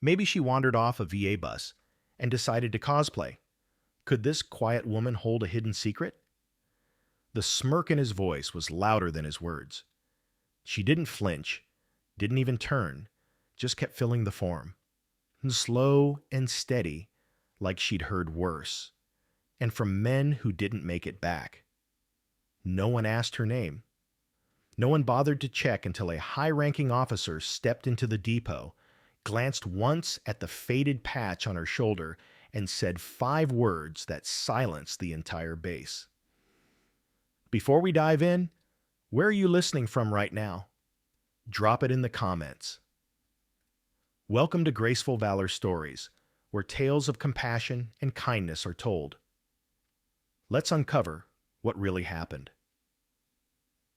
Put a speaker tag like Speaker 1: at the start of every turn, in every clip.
Speaker 1: Maybe she wandered off a VA bus and decided to cosplay. Could this quiet woman hold a hidden secret? The smirk in his voice was louder than his words. She didn't flinch, didn't even turn, just kept filling the form. Slow and steady, like she'd heard worse. And from men who didn't make it back. No one asked her name. No one bothered to check until a high-ranking officer stepped into the depot, glanced once at the faded patch on her shoulder, and said 5 words that silenced the entire base. Before we dive in, where are you listening from right now? Drop it in the comments. Welcome to Graceful Valor Stories, where tales of compassion and kindness are told. Let's uncover what really happened.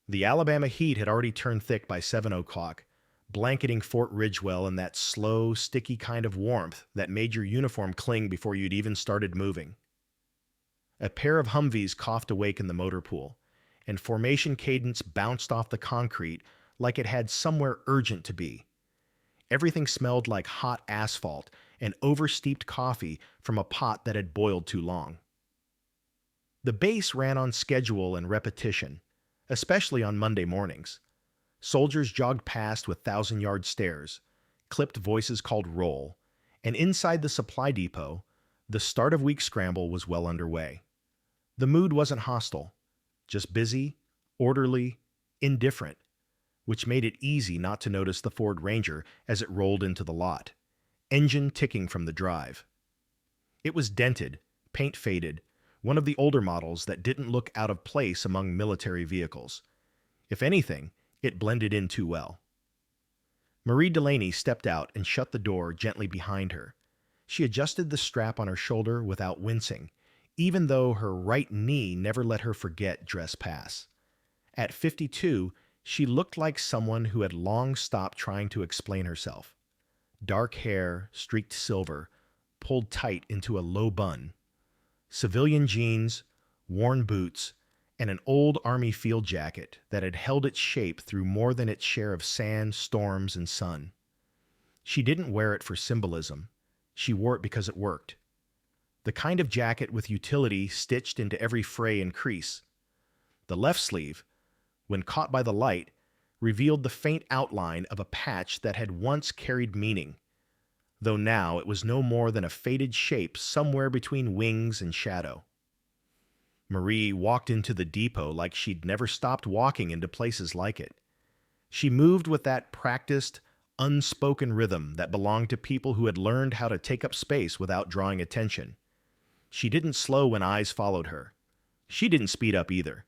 Speaker 1: The Alabama heat had already turned thick by 7 o'clock, blanketing Fort Ridgewell in that slow, sticky kind of warmth that made your uniform cling before you'd even started moving. A pair of Humvees coughed awake in the motor pool, and formation cadence bounced off the concrete like it had somewhere urgent to be. Everything smelled like hot asphalt and oversteeped coffee from a pot that had boiled too long. The base ran on schedule and repetition, especially on Monday mornings. Soldiers jogged past with 1,000-yard stares, clipped voices called roll, and inside the supply depot, the start-of-week scramble was well underway. The mood wasn't hostile, just busy, orderly, indifferent, which made it easy not to notice the Ford Ranger as it rolled into the lot, engine ticking from the drive. It was dented, paint faded, one of the older models that didn't look out of place among military vehicles. If anything, it blended in too well. Marie Delaney stepped out and shut the door gently behind her. She adjusted the strap on her shoulder without wincing, even though her right knee never let her forget dress pass. At 52, she looked like someone who had long stopped trying to explain herself. Dark hair, streaked silver, pulled tight into a low bun. Civilian jeans, worn boots, and an old army field jacket that had held its shape through more than its share of sand, storms, and sun. She didn't wear it for symbolism. She wore it because it worked. The kind of jacket with utility stitched into every fray and crease. The left sleeve, when caught by the light, revealed the faint outline of a patch that had once carried meaning, though now it was no more than a faded shape somewhere between wings and shadow. Marie walked into the depot like she'd never stopped walking into places like it. She moved with that practiced, unspoken rhythm that belonged to people who had learned how to take up space without drawing attention. She didn't slow when eyes followed her. She didn't speed up either.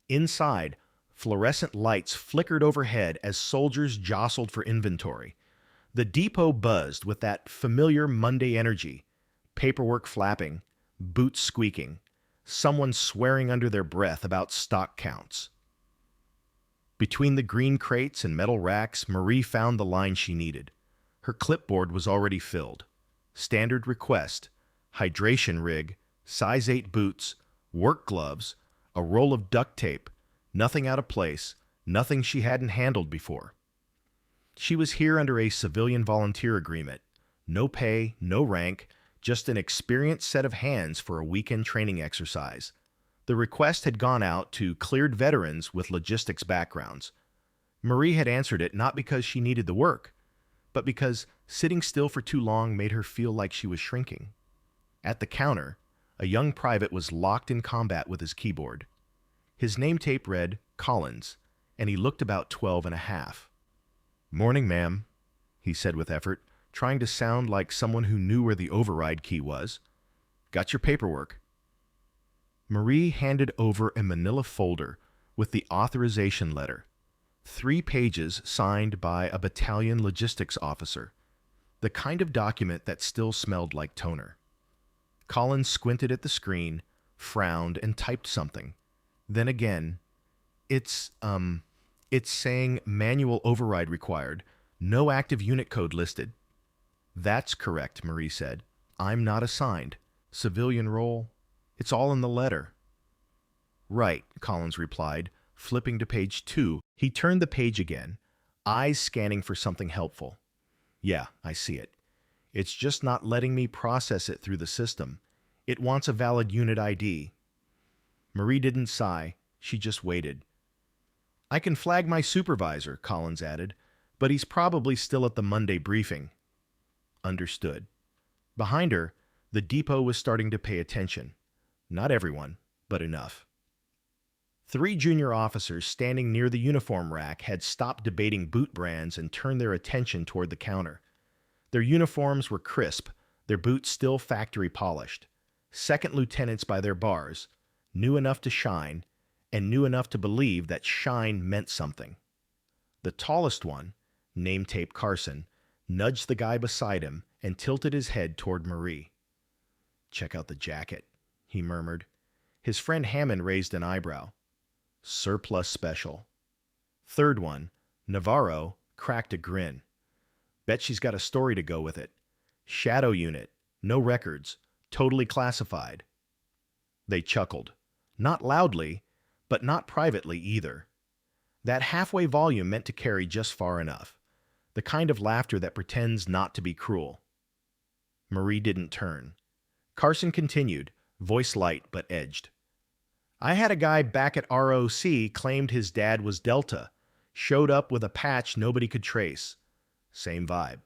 Speaker 1: Inside, fluorescent lights flickered overhead as soldiers jostled for inventory. The depot buzzed with that familiar Monday energy, paperwork flapping, boots squeaking, someone swearing under their breath about stock counts. Between the green crates and metal racks, Marie found the line she needed. Her clipboard was already filled. Standard request, hydration rig, size 8 boots, work gloves, a roll of duct tape, nothing out of place, nothing she hadn't handled before. She was here under a civilian volunteer agreement. No pay, no rank, just an experienced set of hands for a weekend training exercise. The request had gone out to cleared veterans with logistics backgrounds. Marie had answered it not because she needed the work, but because sitting still for too long made her feel like she was shrinking. At the counter, a young private was locked in combat with his keyboard. His name tape read Collins, and he looked about 12 and a half. "Morning, ma'am," he said with effort, trying to sound like someone who knew where the override key was. "Got your paperwork." Marie handed over a manila folder with the authorization letter. 3 pages signed by a battalion logistics officer, the kind of document that still smelled like toner. Collins squinted at the screen, frowned, and typed something. Then again, It's saying manual override required, no active unit code listed." "That's correct," Marie said. "I'm not assigned. Civilian role. It's all in the letter." "Right," Collins replied, flipping to page 2. He turned the page again, eyes scanning for something helpful. "Yeah, I see it. It's just not letting me process it through the system. It wants a valid unit ID. Marie didn't sigh. She just waited. I can flag my supervisor, Collins added, but he's probably still at the Monday briefing. Understood. Behind her, the depot was starting to pay attention. Not everyone, but enough. 3 junior officers standing near the uniform rack had stopped debating boot brands and turned their attention toward the counter. Their uniforms were crisp, their boots still factory polished. Second lieutenants by their bars, knew enough to shine, and knew enough to believe that shine meant something. The tallest one, name-tape Carson, nudged the guy beside him and tilted his head toward Marie. "Check out the jacket," he murmured. His friend Hammond raised an eyebrow. "Surplus special." Third one, Navarro, cracked a grin. "Bet she's got a story to go with it. Shadow unit, no records, totally classified." They chuckled. Not loudly, but not privately either. That halfway volume meant to carry just far enough. The kind of laughter that pretends not to be cruel. Marie didn't turn. Carson continued, voice light but edged. "I had a guy back at ROC claimed his dad was Delta. Showed up with a patch nobody could trace. Same vibe."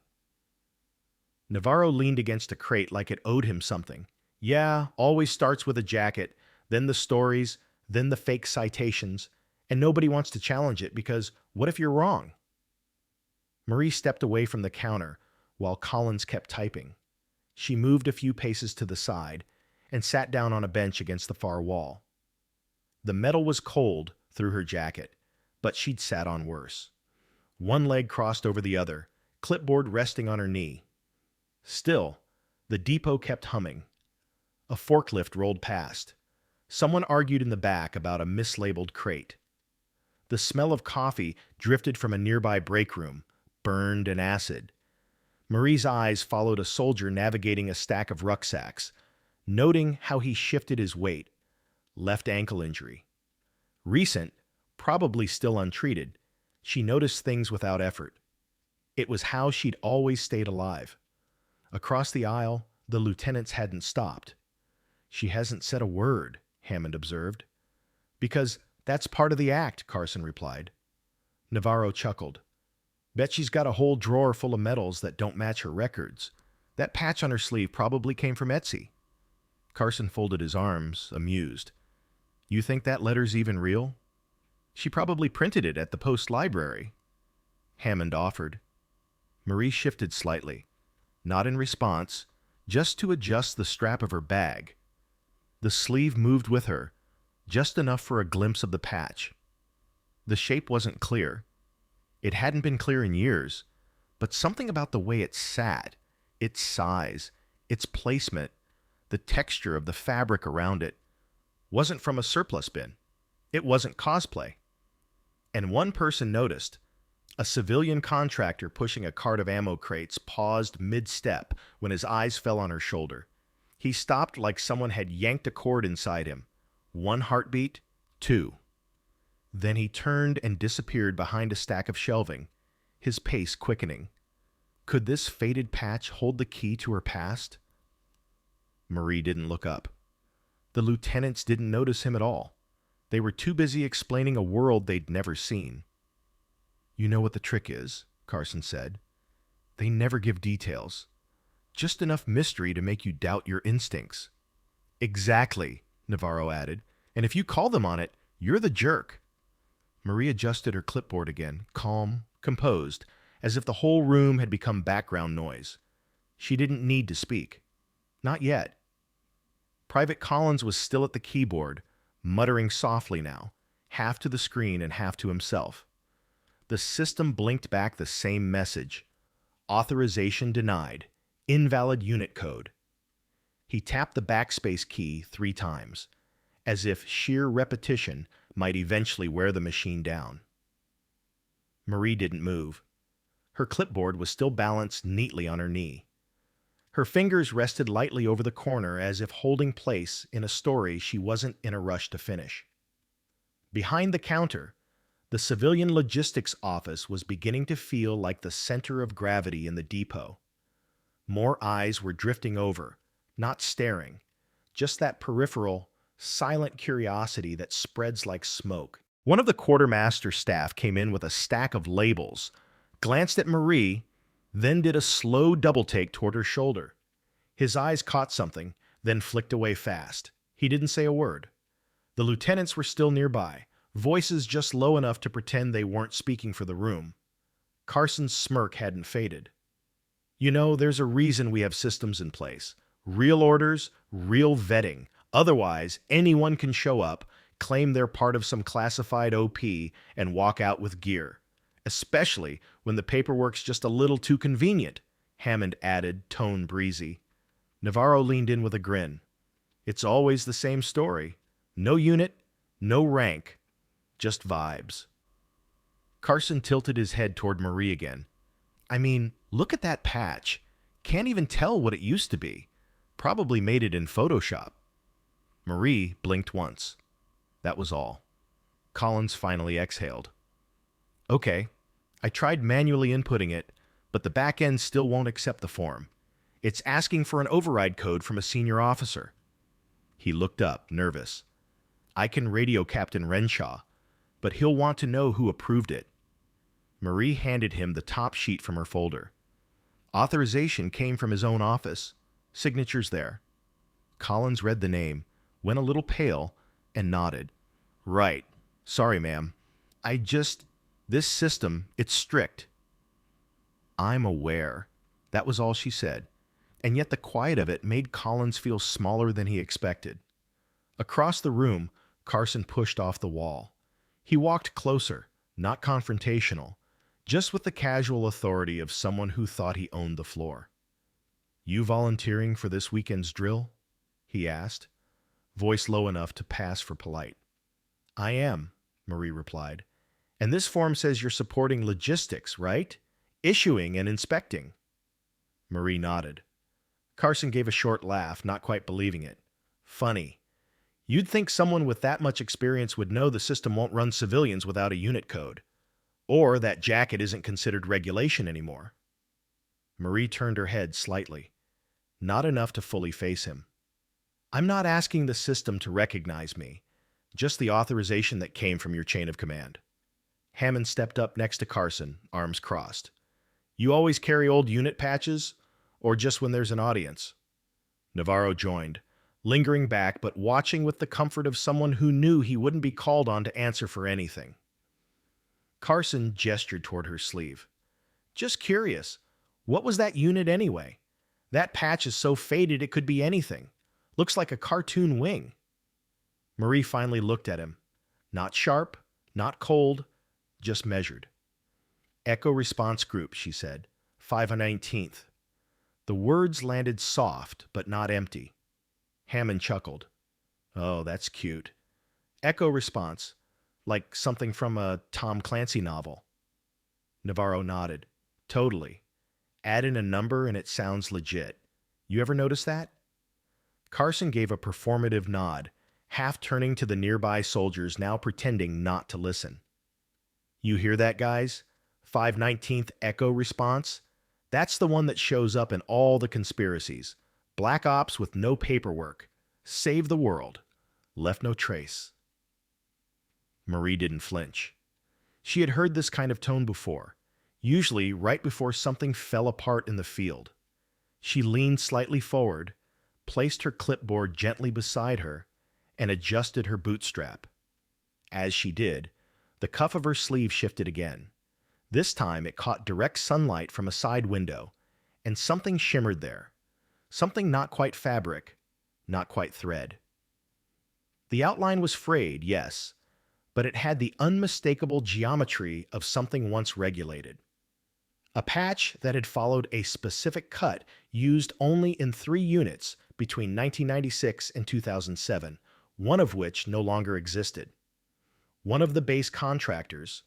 Speaker 1: Navarro leaned against a crate like it owed him something. "Yeah, always starts with a jacket, then the stories, then the fake citations, and nobody wants to challenge it because what if you're wrong?" Marie stepped away from the counter while Collins kept typing. She moved a few paces to the side and sat down on a bench against the far wall. The metal was cold through her jacket, but she'd sat on worse. One leg crossed over the other, clipboard resting on her knee. Still, the depot kept humming. A forklift rolled past. Someone argued in the back about a mislabeled crate. The smell of coffee drifted from a nearby break room, burned and acid. Marie's eyes followed a soldier navigating a stack of rucksacks, noting how he shifted his weight. Left ankle injury. Recent, probably still untreated, she noticed things without effort. It was how she'd always stayed alive. Across the aisle, the lieutenants hadn't stopped. "She hasn't said a word," Hammond observed. "Because that's part of the act," Carson replied. Navarro chuckled. "Bet she's got a whole drawer full of medals that don't match her records. That patch on her sleeve probably came from Etsy." Carson folded his arms, amused. "You think that letter's even real?" "She probably printed it at the post library." Hammond offered. Marie shifted slightly, not in response, just to adjust the strap of her bag. The sleeve moved with her, just enough for a glimpse of the patch. The shape wasn't clear. It hadn't been clear in years, but something about the way it sat, its size, its placement, the texture of the fabric around it, wasn't from a surplus bin. It wasn't cosplay. And one person noticed. A civilian contractor pushing a cart of ammo crates paused mid-step when his eyes fell on her shoulder. He stopped like someone had yanked a cord inside him. 1 heartbeat, 2. Then he turned and disappeared behind a stack of shelving, his pace quickening. Could this faded patch hold the key to her past? Marie didn't look up. The lieutenants didn't notice him at all. They were too busy explaining a world they'd never seen. "You know what the trick is," Carson said. "They never give details. Just enough mystery to make you doubt your instincts." "Exactly," Navarro added. "And if you call them on it, you're the jerk." Marie adjusted her clipboard again, calm, composed, as if the whole room had become background noise. She didn't need to speak. Not yet. Private Collins was still at the keyboard, muttering softly now, half to the screen and half to himself. The system blinked back the same message. Authorization denied. Invalid unit code. He tapped the backspace key 3 times, as if sheer repetition might eventually wear the machine down. Marie didn't move. Her clipboard was still balanced neatly on her knee. Her fingers rested lightly over the corner as if holding place in a story she wasn't in a rush to finish. Behind the counter, the civilian logistics office was beginning to feel like the center of gravity in the depot. More eyes were drifting over, not staring, just that peripheral, silent curiosity that spreads like smoke. One of the quartermaster's staff came in with a stack of labels, glanced at Marie, then did a slow double-take toward her shoulder. His eyes caught something, then flicked away fast. He didn't say a word. The lieutenants were still nearby, voices just low enough to pretend they weren't speaking for the room. Carson's smirk hadn't faded. You know, there's a reason we have systems in place. Real orders, real vetting. Otherwise, anyone can show up, claim they're part of some classified OP, and walk out with gear. Especially when the paperwork's just a little too convenient, Hammond added, tone breezy. Navarro leaned in with a grin. It's always the same story. No unit, no rank, just vibes. Carson tilted his head toward Marie again. I mean, look at that patch. Can't even tell what it used to be. Probably made it in Photoshop. Marie blinked once. That was all. Collins finally exhaled. Okay, I tried manually inputting it, but the back end still won't accept the form. It's asking for an override code from a senior officer. He looked up, nervous. I can radio Captain Renshaw, but he'll want to know who approved it. Marie handed him the top sheet from her folder. Authorization came from his own office. Signatures there. Collins read the name, went a little pale, and nodded. Right. Sorry, ma'am. This system, it's strict. I'm aware. That was all she said. And yet the quiet of it made Collins feel smaller than he expected. Across the room, Carson pushed off the wall. He walked closer, not confrontational, just with the casual authority of someone who thought he owned the floor. You volunteering for this weekend's drill? He asked, voice low enough to pass for polite. I am, Marie replied. And this form says you're supporting logistics, right? Issuing and inspecting. Marie nodded. Carson gave a short laugh, not quite believing it. Funny. You'd think someone with that much experience would know the system won't run civilians without a unit code, or that jacket isn't considered regulation anymore. Marie turned her head slightly, not enough to fully face him. I'm not asking the system to recognize me, just the authorization that came from your chain of command. Hammond stepped up next to Carson, arms crossed. You always carry old unit patches, or just when there's an audience? Navarro joined, lingering back but watching with the comfort of someone who knew he wouldn't be called on to answer for anything. Carson gestured toward her sleeve. Just curious, what was that unit anyway? That patch is so faded it could be anything. Looks like a cartoon wing. Marie finally looked at him. Not sharp, not cold, just measured. Echo Response Group, she said. 519th. The words landed soft, but not empty. Hammond chuckled. Oh, that's cute. Echo Response, like something from a Tom Clancy novel. Navarro nodded. Totally. Add in a number and it sounds legit. You ever notice that? Carson gave a performative nod, half turning to the nearby soldiers now pretending not to listen. You hear that, guys? 519th Echo Response? That's the one that shows up in all the conspiracies. Black ops with no paperwork. Save the world. Left no trace. Marie didn't flinch. She had heard this kind of tone before, usually right before something fell apart in the field. She leaned slightly forward, placed her clipboard gently beside her, and adjusted her bootstrap. As she did, the cuff of her sleeve shifted again. This time it caught direct sunlight from a side window, and something shimmered there. Something not quite fabric, not quite thread. The outline was frayed, yes, but it had the unmistakable geometry of something once regulated. A patch that had followed a specific cut used only in 3 units between 1996 and 2007, one of which no longer existed. One of the base contractors,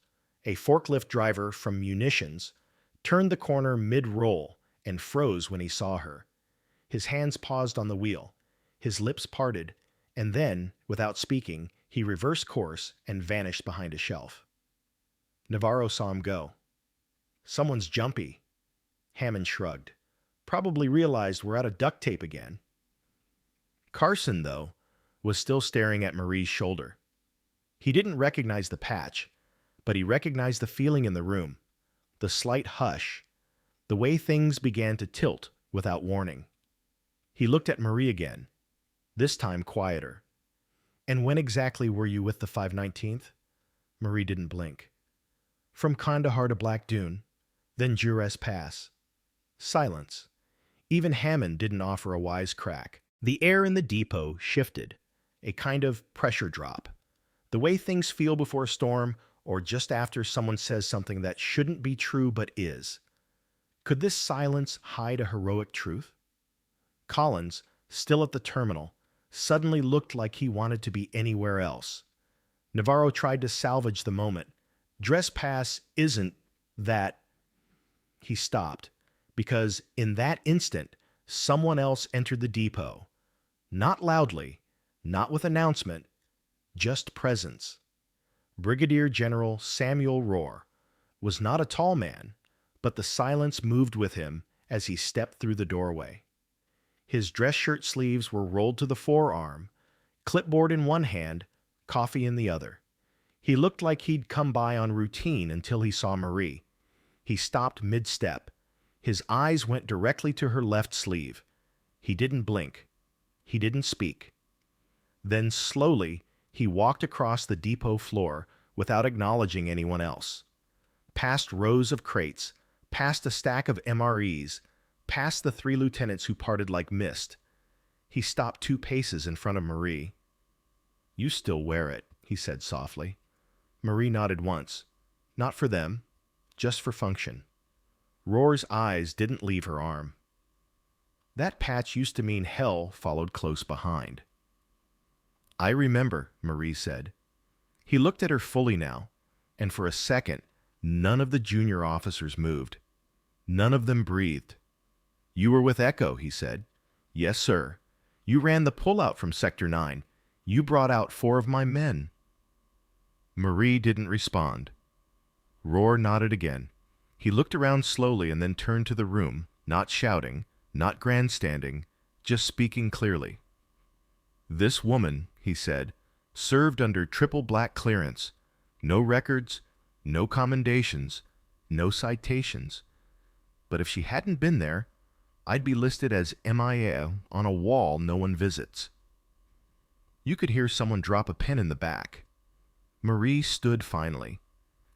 Speaker 1: a forklift driver from munitions, turned the corner mid-roll and froze when he saw her. His hands paused on the wheel, his lips parted, and then, without speaking, he reversed course and vanished behind a shelf. Navarro saw him go. Someone's jumpy. Hammond shrugged. Probably realized we're out of duct tape again. Carson, though, was still staring at Marie's shoulder. He didn't recognize the patch, but he recognized the feeling in the room, the slight hush, the way things began to tilt without warning. He looked at Marie again, this time quieter. "And when exactly were you with the 519th? Marie didn't blink. "From Kandahar to Black Dune, then Jures Pass." Silence. Even Hammond didn't offer a wise crack. The air in the depot shifted, a kind of pressure drop. The way things feel before a storm or just after someone says something that shouldn't be true but is. Could this silence hide a heroic truth? Collins, still at the terminal, suddenly looked like he wanted to be anywhere else. Navarro tried to salvage the moment. "Dress Pass isn't that." He stopped, because in that instant, someone else entered the depot. Not loudly, not with announcement, just presence. Brigadier General Samuel Rohr was not a tall man, but the silence moved with him as he stepped through the doorway. His dress shirt sleeves were rolled to the forearm, clipboard in one hand, coffee in the other. He looked like he'd come by on routine until he saw Marie. He stopped mid-step. His eyes went directly to her left sleeve. He didn't blink. He didn't speak. Then slowly, he walked across the depot floor without acknowledging anyone else. Past rows of crates, past a stack of MREs, past the 3 lieutenants who parted like mist. He stopped 2 paces in front of Marie. "You still wear it," he said softly. Marie nodded once. Not for them, just for function. Rohr's eyes didn't leave her arm. "That patch used to mean hell followed close behind." "I remember," Marie said. He looked at her fully now, and for a second, none of the junior officers moved. None of them breathed. "You were with Echo," he said. "Yes, sir. You ran the pullout from Sector 9. You brought out 4 of my men." Marie didn't respond. Rohr nodded again. He looked around slowly and then turned to the room, not shouting, not grandstanding, just speaking clearly. "This woman," he said, "served under triple black clearance. No records, no commendations, no citations. But if she hadn't been there, I'd be listed as MIA on a wall no one visits." You could hear someone drop a pen in the back. Marie stood finally.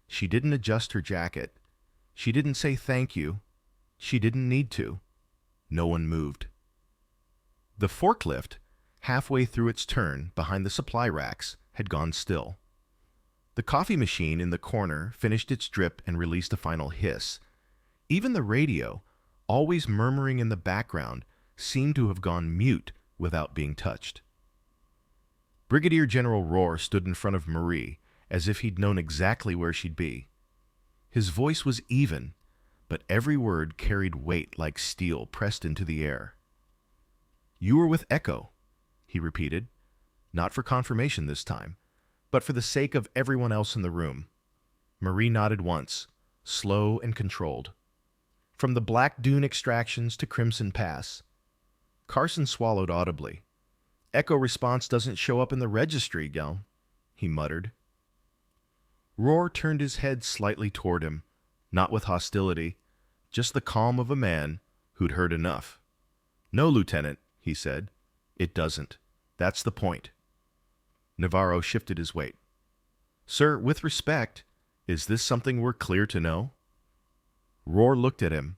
Speaker 1: She didn't adjust her jacket. She didn't say thank you. She didn't need to. No one moved. The forklift, halfway through its turn behind the supply racks, had gone still. The coffee machine in the corner finished its drip and released a final hiss. Even the radio, always murmuring in the background, seemed to have gone mute without being touched. Brigadier General Rohr stood in front of Marie as if he'd known exactly where she'd be. His voice was even, but every word carried weight like steel pressed into the air. "You were with Echo," he repeated, not for confirmation this time, but for the sake of everyone else in the room. Marie nodded once, slow and controlled. "From the Black Dune extractions to Crimson Pass." Carson swallowed audibly. "Echo response doesn't show up in the registry, Gal," he muttered. Rohr turned his head slightly toward him, not with hostility, just the calm of a man who'd heard enough. "No, Lieutenant," he said. "It doesn't. That's the point." Navarro shifted his weight. "Sir, with respect, is this something we're clear to know?" Rohr looked at him.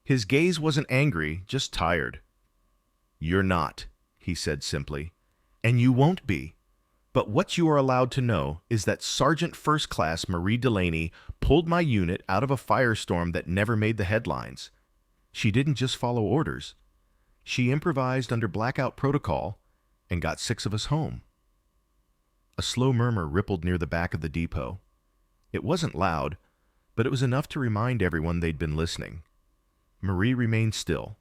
Speaker 1: His gaze wasn't angry, just tired. "You're not," he said simply, "and you won't be. But what you are allowed to know is that Sergeant First Class Marie Delaney pulled my unit out of a firestorm that never made the headlines. She didn't just follow orders. She improvised under blackout protocol and got 6 of us home." A slow murmur rippled near the back of the depot. It wasn't loud, but it was enough to remind everyone they'd been listening. Marie remained still.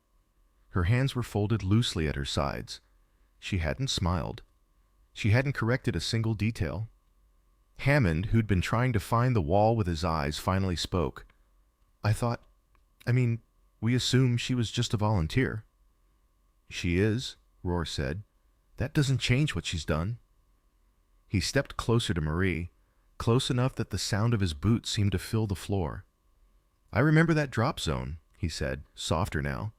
Speaker 1: Her hands were folded loosely at her sides. She hadn't smiled. She hadn't corrected a single detail. Hammond, who'd been trying to find the wall with his eyes, finally spoke. I mean, We assumed she was just a volunteer. She is, Roar said. That doesn't change what she's done. He stepped closer to Marie, close enough that the sound of his boots seemed to fill the floor. I remember that drop zone, he said, softer now.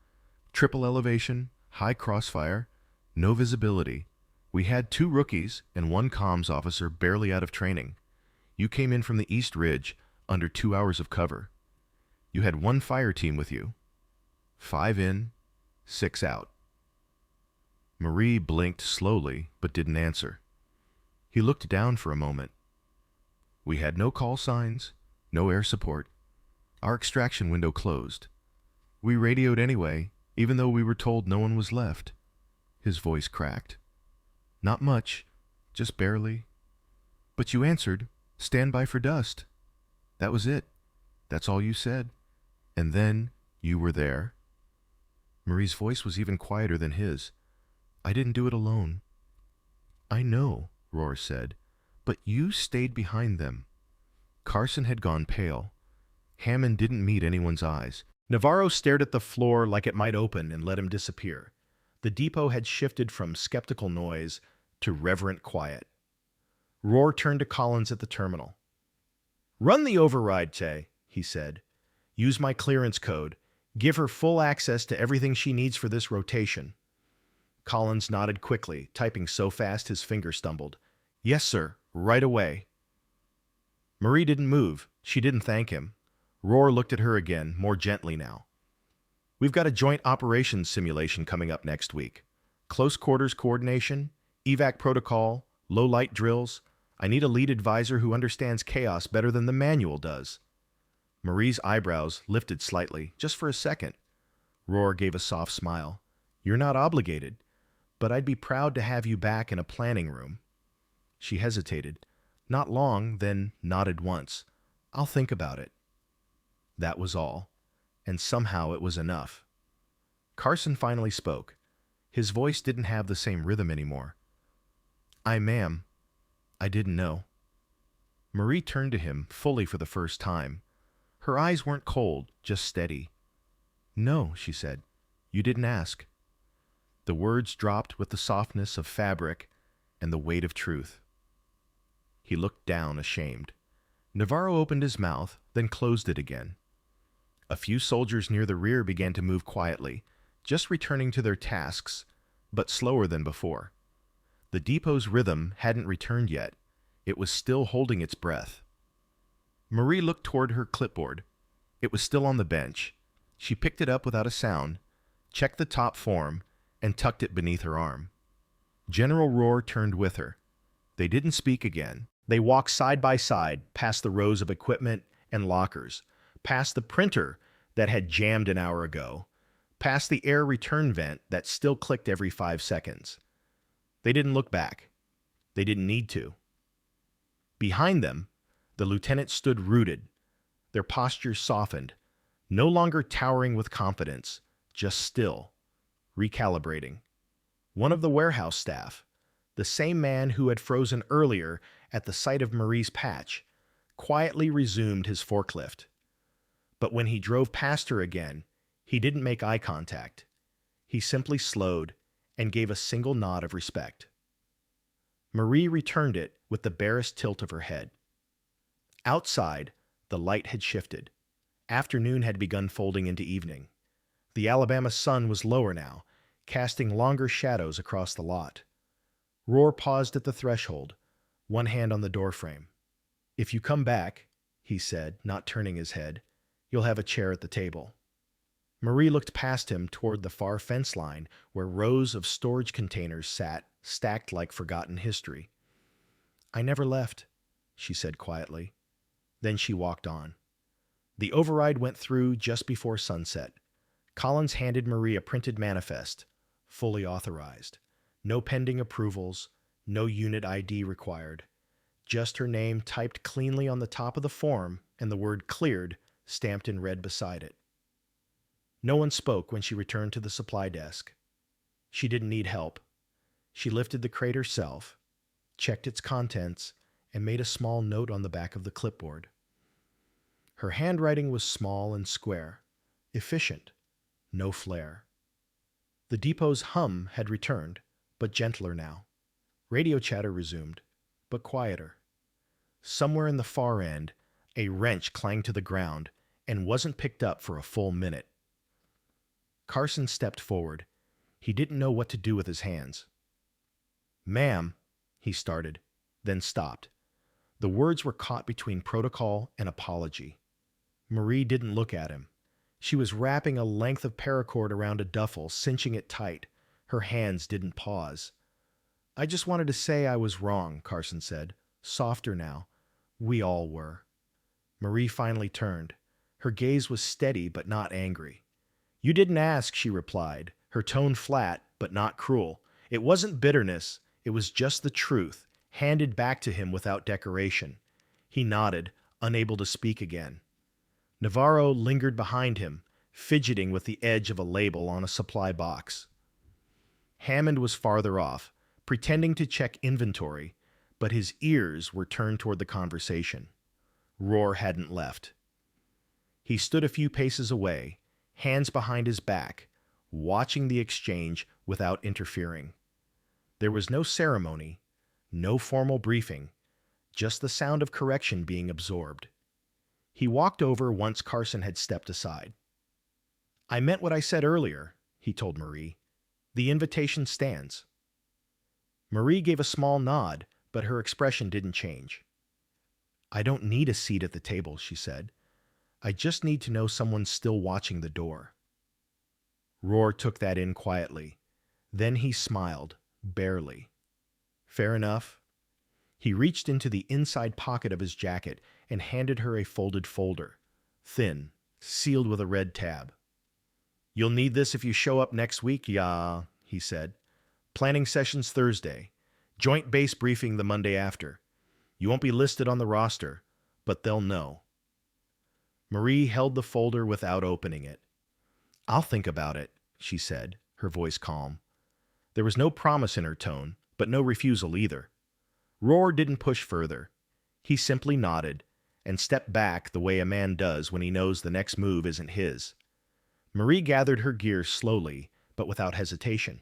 Speaker 1: Triple elevation, high crossfire, no visibility. We had 2 rookies and 1 comms officer barely out of training. You came in from the East Ridge under 2 hours of cover. You had 1 fire team with you. 5 in, 6 out. Marie blinked slowly but didn't answer. He looked down for a moment. We had no call signs, no air support. Our extraction window closed. We radioed anyway, even though we were told no one was left. His voice cracked. Not much, just barely. But you answered, stand by for dust. That was it. That's all you said. And then you were there. Marie's voice was even quieter than his. I didn't do it alone. I know, Roar said, but you stayed behind them. Carson had gone pale. Hammond didn't meet anyone's eyes. Navarro stared at the floor like it might open and let him disappear. The depot had shifted from skeptical noise to reverent quiet. Roar turned to Collins at the terminal. Run the override, Tay, he said. Use my clearance code. Give her full access to everything she needs for this rotation. Collins nodded quickly, typing so fast his finger stumbled. Yes, sir, right away. Marie didn't move. She didn't thank him. Roar looked at her again, more gently now. We've got a joint operations simulation coming up next week. Close quarters coordination, evac protocol, low-light drills. I need a lead advisor who understands chaos better than the manual does. Marie's eyebrows lifted slightly, just for a second. Roar gave a soft smile. You're not obligated, but I'd be proud to have you back in a planning room. She hesitated. Not long, then nodded once. I'll think about it. That was all, and somehow it was enough. Carson finally spoke. His voice didn't have the same rhythm anymore. Ma'am, I didn't know. Marie turned to him fully for the first time. Her eyes weren't cold, just steady. No, she said. You didn't ask. The words dropped with the softness of fabric and the weight of truth. He looked down, ashamed. Navarro opened his mouth, then closed it again. A few soldiers near the rear began to move quietly, just returning to their tasks, but slower than before. The depot's rhythm hadn't returned yet. It was still holding its breath. Marie looked toward her clipboard. It was still on the bench. She picked it up without a sound, checked the top form, and tucked it beneath her arm. General Roar turned with her. They didn't speak again. They walked side by side past the rows of equipment and lockers, past the printer that had jammed an hour ago, past the air return vent that still clicked every 5 seconds. They didn't look back. They didn't need to. Behind them, the lieutenant stood rooted, their postures softened, no longer towering with confidence, just still, recalibrating. One of the warehouse staff, the same man who had frozen earlier at the sight of Marie's patch, quietly resumed his forklift. But when he drove past her again, he didn't make eye contact. He simply slowed and gave a single nod of respect. Marie returned it with the barest tilt of her head. Outside, the light had shifted. Afternoon had begun folding into evening. The Alabama sun was lower now, casting longer shadows across the lot. Roar paused at the threshold, one hand on the doorframe. If you come back, he said, not turning his head, you'll have a chair at the table. Marie looked past him toward the far fence line where rows of storage containers sat, stacked like forgotten history. I never left, she said quietly. Then she walked on. The override went through just before sunset. Collins handed Marie a printed manifest, fully authorized. No pending approvals, no unit ID required. Just her name typed cleanly on the top of the form and the word cleared stamped in red beside it. No one spoke when she returned to the supply desk. She didn't need help. She lifted the crate herself, checked its contents, and made a small note on the back of the clipboard. Her handwriting was small and square, efficient, No flare. The depot's hum had returned, but gentler now. Radio chatter resumed, but quieter. Somewhere in the far end, a wrench clanged to the ground and wasn't picked up for a full minute. Carson stepped forward. He didn't know what to do with his hands. "Ma'am," he started, then stopped. The words were caught between protocol and apology. Marie didn't look at him. She was wrapping a length of paracord around a duffel, cinching it tight. Her hands didn't pause. "I just wanted to say I was wrong," Carson said, softer now. "We all were." Marie finally turned. Her gaze was steady but not angry. "You didn't ask," she replied, her tone flat but not cruel. It wasn't bitterness, it was just the truth, handed back to him without decoration. He nodded, unable to speak again. Navarro lingered behind him, fidgeting with the edge of a label on a supply box. Hammond was farther off, pretending to check inventory, but his ears were turned toward the conversation. Rohr hadn't left. He stood a few paces away, hands behind his back, watching the exchange without interfering. There was no ceremony, no formal briefing, just the sound of correction being absorbed. He walked over once Carson had stepped aside. "I meant what I said earlier," he told Marie. "The invitation stands." Marie gave a small nod, but her expression didn't change. "I don't need a seat at the table," she said. "I just need to know someone's still watching the door." Rohr took that in quietly. Then he smiled, barely. "Fair enough." He reached into the inside pocket of his jacket and handed her a folded folder, thin, sealed with a red tab. "You'll need this if you show up next week, yeah," he said. "Planning sessions Thursday. Joint base briefing the Monday after. You won't be listed on the roster, but they'll know." Marie held the folder without opening it. "I'll think about it," she said, her voice calm. There was no promise in her tone, but no refusal either. Rohr didn't push further. He simply nodded and stepped back the way a man does when he knows the next move isn't his. Marie gathered her gear slowly, but without hesitation.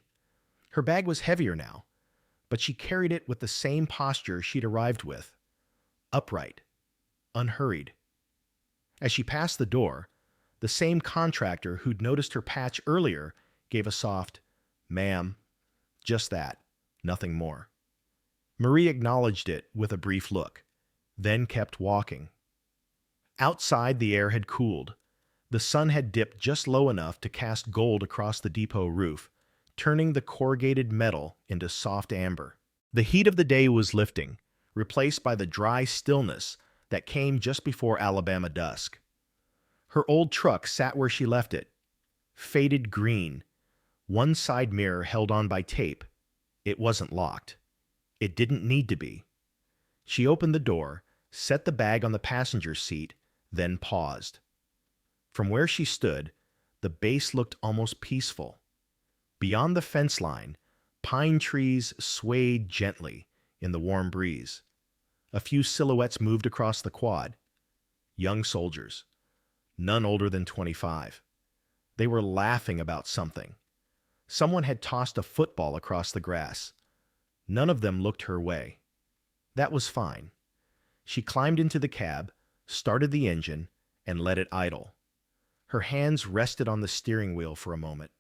Speaker 1: Her bag was heavier now, but she carried it with the same posture she'd arrived with, upright, unhurried. As she passed the door, the same contractor who'd noticed her patch earlier gave a soft, "Ma'am," just that, nothing more. Marie acknowledged it with a brief look, then kept walking. Outside, the air had cooled. The sun had dipped just low enough to cast gold across the depot roof, turning the corrugated metal into soft amber. The heat of the day was lifting, replaced by the dry stillness that came just before Alabama dusk. Her old truck sat where she left it, faded green, one side mirror held on by tape. It wasn't locked. It didn't need to be. She opened the door, set the bag on the passenger seat, then paused. From where she stood, the base looked almost peaceful. Beyond the fence line, pine trees swayed gently in the warm breeze. A few silhouettes moved across the quad. Young soldiers, none older than 25. They were laughing about something. Someone had tossed a football across the grass. None of them looked her way. That was fine. She climbed into the cab, started the engine, and let it idle. Her hands rested on the steering wheel for a moment.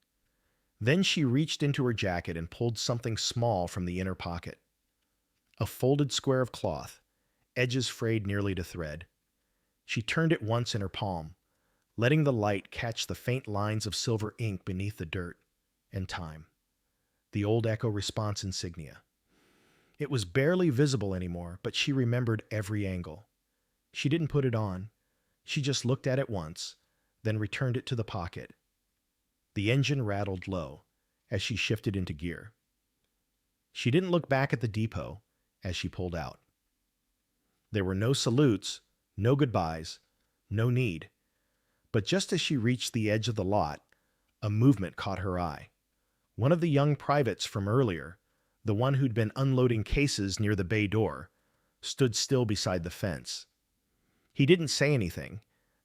Speaker 1: Then she reached into her jacket and pulled something small from the inner pocket. A folded square of cloth, edges frayed nearly to thread. She turned it once in her palm, letting the light catch the faint lines of silver ink beneath the dirt, and time. The old echo response insignia. It was barely visible anymore, but she remembered every angle. She didn't put it on. She just looked at it once, then returned it to the pocket. The engine rattled low as she shifted into gear. She didn't look back at the depot as she pulled out. There were no salutes, no goodbyes, no need. But just as she reached the edge of the lot, a movement caught her eye. One of the young privates from earlier, the one who'd been unloading cases near the bay door, stood still beside the fence. He didn't say anything,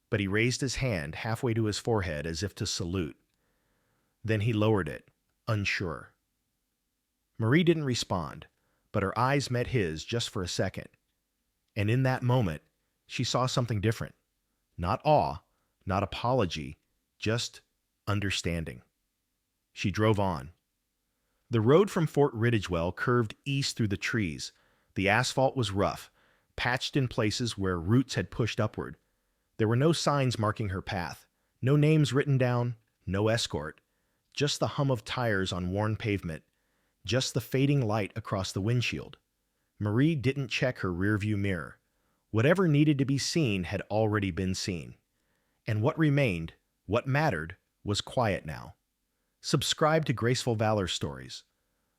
Speaker 1: but he raised his hand halfway to his forehead as if to salute. Then he lowered it, unsure. Marie didn't respond, but her eyes met his just for a second. And in that moment, she saw something different. Not awe, not apology, just understanding. She drove on. The road from Fort Ridgewell curved east through the trees. The asphalt was rough, patched in places where roots had pushed upward. There were no signs marking her path, no names written down, no escort, just the hum of tires on worn pavement, just the fading light across the windshield. Marie didn't check her rearview mirror. Whatever needed to be seen had already been seen. And what remained, what mattered, was quiet now. Subscribe to Graceful Valor Stories,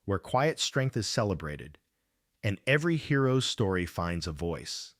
Speaker 1: where quiet strength is celebrated, and every hero's story finds a voice.